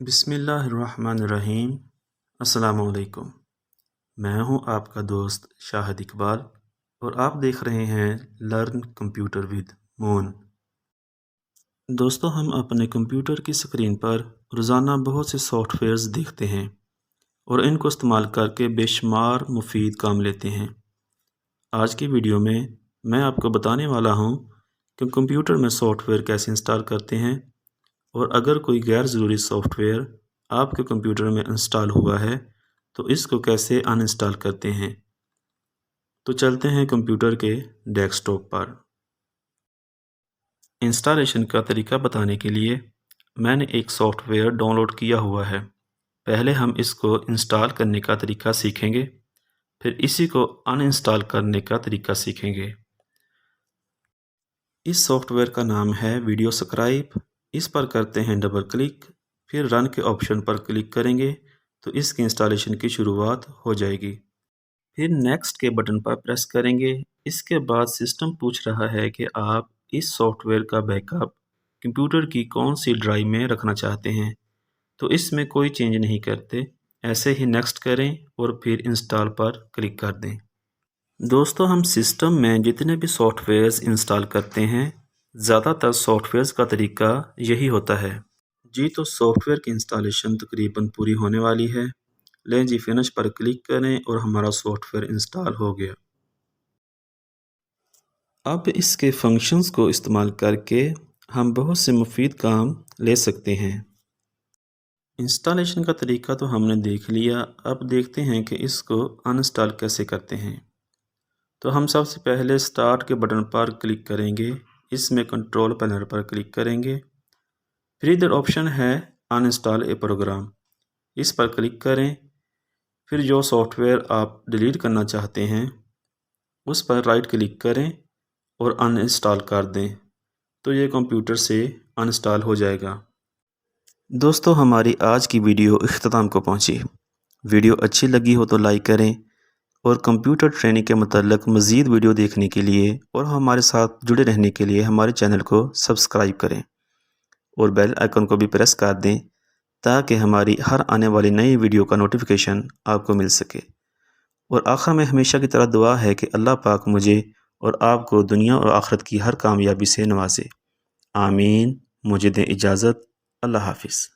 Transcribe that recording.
بسم اللہ الرحمن الرحیم۔ السلام علیکم۔ میں ہوں آپ کا دوست شاہد اقبال اور آپ دیکھ رہے ہیں لرن کمپیوٹر ود مون۔ دوستو، ہم اپنے کمپیوٹر کی سکرین پر روزانہ بہت سے سافٹ ویئرز دیکھتے ہیں اور ان کو استعمال کر کے بے شمار مفید کام لیتے ہیں۔ آج کی ویڈیو میں آپ کو بتانے والا ہوں کہ کمپیوٹر میں سافٹ ویئر کیسے انسٹال کرتے ہیں، اور اگر کوئی غیر ضروری سافٹ ویئر آپ کے کمپیوٹر میں انسٹال ہوا ہے تو اس کو کیسے ان انسٹال کرتے ہیں۔ تو چلتے ہیں کمپیوٹر کے ڈیسک ٹاپ پر۔ انسٹالیشن کا طریقہ بتانے کے لیے میں نے ایک سافٹ ویئر ڈاؤن لوڈ کیا ہوا ہے۔ پہلے ہم اس کو انسٹال کرنے کا طریقہ سیکھیں گے، پھر اسی کو ان انسٹال کرنے کا طریقہ سیکھیں گے۔ اس سافٹ ویئر کا نام ہے ویڈیو سکرائب۔ اس پر کرتے ہیں ڈبل کلک، پھر رن کے آپشن پر کلک کریں گے تو اس کی انسٹالیشن کی شروعات ہو جائے گی۔ پھر نیکسٹ کے بٹن پر پریس کریں گے۔ اس کے بعد سسٹم پوچھ رہا ہے کہ آپ اس سافٹ ویئر کا بیک اپ کمپیوٹر کی کون سی ڈرائیو میں رکھنا چاہتے ہیں، تو اس میں کوئی چینج نہیں کرتے، ایسے ہی نیکسٹ کریں اور پھر انسٹال پر کلک کر دیں۔ دوستو، ہم سسٹم میں جتنے بھی سافٹ ویئرز انسٹال کرتے ہیں، زیادہ تر سافٹ ویئرز کا طریقہ یہی ہوتا ہے۔ جی تو سافٹ ویئر کی انسٹالیشن تقریباً پوری ہونے والی ہے۔ لیں جی، فنش پر کلک کریں اور ہمارا سافٹ ویئر انسٹال ہو گیا۔ اب اس کے فنکشنز کو استعمال کر کے ہم بہت سے مفید کام لے سکتے ہیں۔ انسٹالیشن کا طریقہ تو ہم نے دیکھ لیا، اب دیکھتے ہیں کہ اس کو ان انسٹال کیسے کرتے ہیں۔ تو ہم سب سے پہلے اسٹارٹ کے بٹن پر کلک کریں گے، اس میں کنٹرول پینل پر کلک کریں گے، پھر ادھر آپشن ہے ان انسٹال اے پروگرام، اس پر کلک کریں، پھر جو سافٹ ویئر آپ ڈیلیٹ کرنا چاہتے ہیں اس پر رائٹ کلک کریں اور ان انسٹال کر دیں، تو یہ کمپیوٹر سے ان انسٹال ہو جائے گا۔ دوستو، ہماری آج کی ویڈیو اختتام کو پہنچی۔ ویڈیو اچھی لگی ہو تو لائک کریں، اور کمپیوٹر ٹریننگ کے متعلق مزید ویڈیو دیکھنے کے لیے اور ہمارے ساتھ جڑے رہنے کے لیے ہمارے چینل کو سبسکرائب کریں اور بیل آئیکن کو بھی پریس کر دیں تاکہ ہماری ہر آنے والی نئی ویڈیو کا نوٹیفیکیشن آپ کو مل سکے۔ اور آخر میں ہمیشہ کی طرح دعا ہے کہ اللہ پاک مجھے اور آپ کو دنیا اور آخرت کی ہر کامیابی سے نوازے۔ آمین۔ مجھے دیں اجازت۔ اللہ حافظ۔